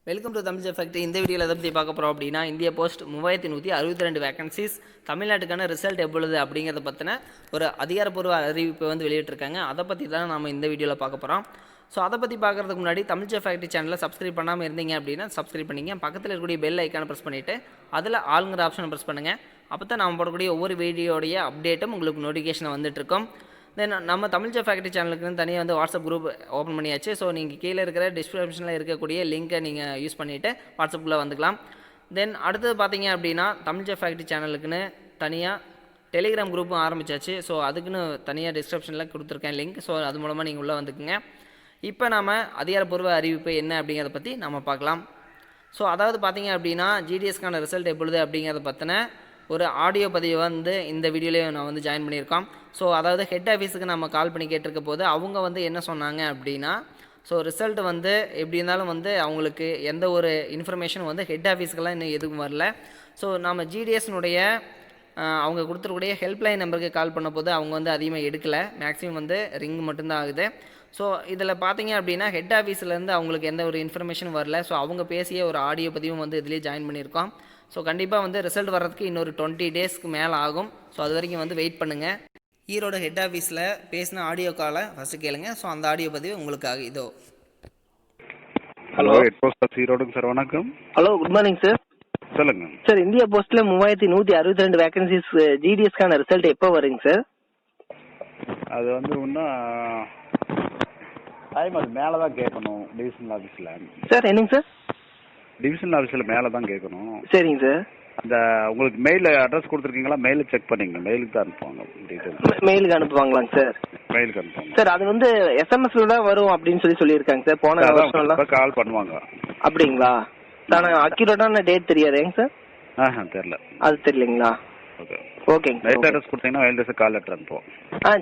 Welcome to Tamil effect. இந்த வீடியோவில் எதை பற்றி பார்க்க போகிறோம் அப்படின்னா, இந்தியா போஸ்ட் 3162 வேகன்சிஸ் தமிழ்நாட்டுக்கான ரிசல்ட் எப்பொழுது அப்படிங்கிறத பற்றின ஒரு அதிகாரப்பூர்வ அறிவிப்பை வந்து வெளியிட்டிருக்காங்க. அதை பற்றி தான் நம்ம இந்த வீடியோவில் பார்க்க போகிறோம். ஸோ அதை பற்றி பார்க்குறதுக்கு முன்னாடி தமிழ் எஃபெக்ட் சேனலை சப்ஸ்கிரைப் பண்ணாமல் இருந்தீங்க அப்படின்னா சப்ஸ்கிரைப் பண்ணிங்க. பக்கத்தில் இருக்கக்கூடிய பெல் ஐக்கானை ப்ரெஸ் பண்ணிவிட்டு அதில் ஆளுங்கிற ஆப்ஷனை ப்ரெஸ் பண்ணுங்கள். அப்போ தான் நம்ம போடக்கூடிய ஒவ்வொரு வீடியோடைய அப்டேட்டும் உங்களுக்கு நோட்டிஃபிகேஷன் வந்துட்டுருக்கும். தென் நம்ம தமிழ் ஃபேக்ட்ரி சேனலுக்குன்னு தனியாக வந்து வாட்ஸ்அப் குரூப் ஓப்பன் பண்ணியாச்சு. ஸோ நீங்கள் கீழே இருக்கிற டிஸ்கிரிப்ஷனில் இருக்கக்கூடிய லிங்க்கை நீங்கள் யூஸ் பண்ணிவிட்டு வாட்ஸ்அப்பில் வந்துக்கலாம். தென் அடுத்தது பார்த்தீங்க அப்படின்னா, தமிழ் ஃபேக்ட்ரி சேனலுக்குன்னு தனியாக டெலிகிராம் குரூப்பும் ஆரம்பித்தாச்சு. ஸோ அதுக்குன்னு தனியாக டிஸ்கிரிப்ஷனில் கொடுத்துருக்கேன் லிங்க். ஸோ அது மூலமாக நீங்கள் உள்ளே வந்துக்குங்க. இப்போ நம்ம அதிகாரப்பூர்வ அறிவிப்பு என்ன அப்படிங்கிறத பற்றி நம்ம பார்க்கலாம். ஸோ அதாவது பார்த்தீங்க அப்படின்னா, ஜிடிஎஸ்க்கான ரிசல்ட் எப்பொழுது அப்படிங்கிறத பற்றின ஒரு ஆடியோ பதிவை வந்து இந்த வீடியோலேயே நான் வந்து ஜாயின் பண்ணியிருக்கோம். ஸோ அதாவது ஹெட் ஆஃபீஸுக்கு நம்ம கால் பண்ணி கேட்டிருக்க போது அவங்க வந்து என்ன சொன்னாங்க அப்படின்னா, ஸோ ரிசல்ட் வந்து எப்படி இருந்தாலும் வந்து அவங்களுக்கு எந்த ஒரு இன்ஃபர்மேஷனும் வந்து ஹெட் ஆஃபீஸுக்கெல்லாம் இன்னும் எதுவும் வரல. ஸோ நம்ம ஜிடிஎஸ்னுடைய அவங்க கொடுத்துருக்கூடிய ஹெல்ப்லைன் நம்பருக்கு கால் பண்ண போது அவங்க வந்து அதிகமாக எடுக்கலை. மேக்ஸிமம் வந்து ரிங் மட்டும்தான் ஆகுது. ஸோ இதில் பார்த்தீங்க அப்படின்னா, ஹெட் ஆஃபீஸ்லேருந்து அவங்களுக்கு எந்த ஒரு இன்ஃபர்மேஷனும் வரல. ஸோ அவங்க பேசிய ஒரு ஆடியோ பதிவும் வந்து இதிலே ஜாயின் பண்ணியிருக்கோம். ஸோ கண்டிப்பாக வந்து ரிசல்ட் வர்றதுக்கு இன்னொரு 20 டேஸ்க்கு மேலே ஆகும். ஸோ அது வரைக்கும் வந்து வெயிட் பண்ணுங்கள். ஈரோடு ஹெட் ஆஃபீஸில் பேசின ஆடியோ காலை ஃபஸ்ட்டு கேளுங்க. ஸோ அந்த ஆடியோ பதிவு உங்களுக்காக இதோ. ஹலோ, ஹெட் போஸ்ட் ஈரோடுங்க சார், வணக்கம். Hello, good morning sir. சொல்லுங்க சார், இந்தியா போஸ்ட்ல 3162 வேகன்சிஸ் ஜிடிஎஸ்க்கான ரிசல்ட் எப்போ வருங்க சார்? அது வந்து இன்னும் டைம் அது மேலே தான் கேட்கணும். டிவிஷனல் ஆஃபீஸில் சார் என்னங்க சார்? டிவிஷனல் ஆஃபீஸில் மேலே தான் கேட்கணும். சரிங்க சார். அந்த உங்களுக்கு மெயில் அட்ரஸ் கொடுத்துருக்கீங்களா? மெயிலில் செக் பண்ணிங்க. மெயிலுக்கு தான் அனுப்புவாங்க. டீட்டெயில்ஸ் மெயிலுக்கு அனுப்புவாங்களாங்க சார்? மெயிலுக்கு அனுப்புவாங்க சார். அது வந்து எஸ்எம்எஸ்ல தான் வரும் அப்படின்னு சொல்லியிருக்காங்க சார். போன வருஷம் கால் பண்ணுவாங்க. அப்படிங்களா சார்? அக்யூரேட்டான டேட் தெரியாதேங்க சார்? தெரியல. அது தெரியலீங்களா? ஓகே, ஓகேங்க. மெயில் அட்ரஸ் கொடுத்தீங்கன்னா மெயில் அட்ரஸ் கால் லெட்டர் அனுப்புவோம்.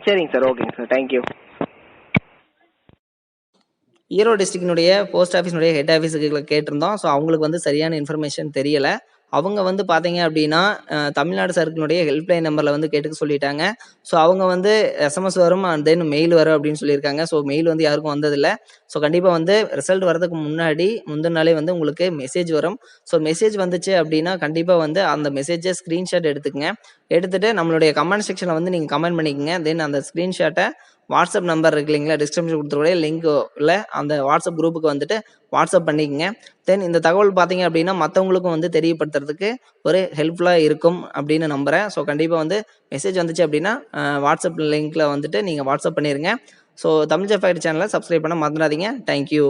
சரிங்க சார். ஓகேங்க சார், தேங்க்யூ. ஈரோடு டிஸ்ட்ரிக்டினுடைய போஸ்ட் ஆஃபீஸினுடைய ஹெட் ஆஃபீஸுக்கு கேட்டிருந்தோம். ஸோ அவங்களுக்கு வந்து சரியான இன்ஃபர்மேஷன் தெரியலை. அவங்க வந்து பார்த்தீங்க அப்படின்னா, தமிழ்நாடு சர்க்கிளுடைய ஹெல்ப்லைன் நம்பரில் வந்து கேட்டுக்க சொல்லிட்டாங்க. ஸோ அவங்க வந்து எஸ்எம்எஸ் வரும் அண்ட் தென் மெயில் வரும் அப்படின்னு சொல்லியிருக்காங்க. ஸோ மெயில் வந்து யாருக்கும் வந்ததில்லை. ஸோ கண்டிப்பாக வந்து ரிசல்ட் வரதுக்கு முந்தின நாளே வந்து உங்களுக்கு மெசேஜ் வரும். ஸோ மெசேஜ் வந்துச்சு அப்படின்னா கண்டிப்பாக வந்து அந்த மெசேஜை ஸ்க்ரீன்ஷாட் எடுத்துக்கங்க. எடுத்துகிட்டு நம்மளுடைய கமெண்ட் செக்ஷனில் வந்து நீங்கள் கமெண்ட் பண்ணிக்கோங்க. தென் அந்த ஸ்க்ரீன்ஷாட்டை வாட்ஸ்அப் நம்பர் இருக்கு இல்லைங்களா, டிஸ்கிரிப்ஷன் கொடுத்துருக்கூடிய லிங்க்கில் அந்த வாட்ஸ்அப் குரூப்புக்கு வந்துட்டு வாட்ஸ்அப் பண்ணிக்கங்க. தென் இந்த தகவல் பார்த்தீங்க அப்படின்னா மற்றவங்களுக்கும் வந்து தெரியப்படுத்துறதுக்கு ஒரு ஹெல்ப்ஃபுல்லாக இருக்கும் அப்படின்னு நம்புகிறேன். ஸோ கண்டிப்பாக வந்து மெசேஜ் வந்துச்சு அப்படின்னா வாட்ஸ்அப் லிங்க்கில் வந்துட்டு நீங்கள் வாட்ஸ்அப் பண்ணிடுங்க. ஸோ தமிழ் ஃபேக்ட் சேனலை சப்ஸ்கிரைப் பண்ண மறந்துடாதீங்க. தேங்க்யூ.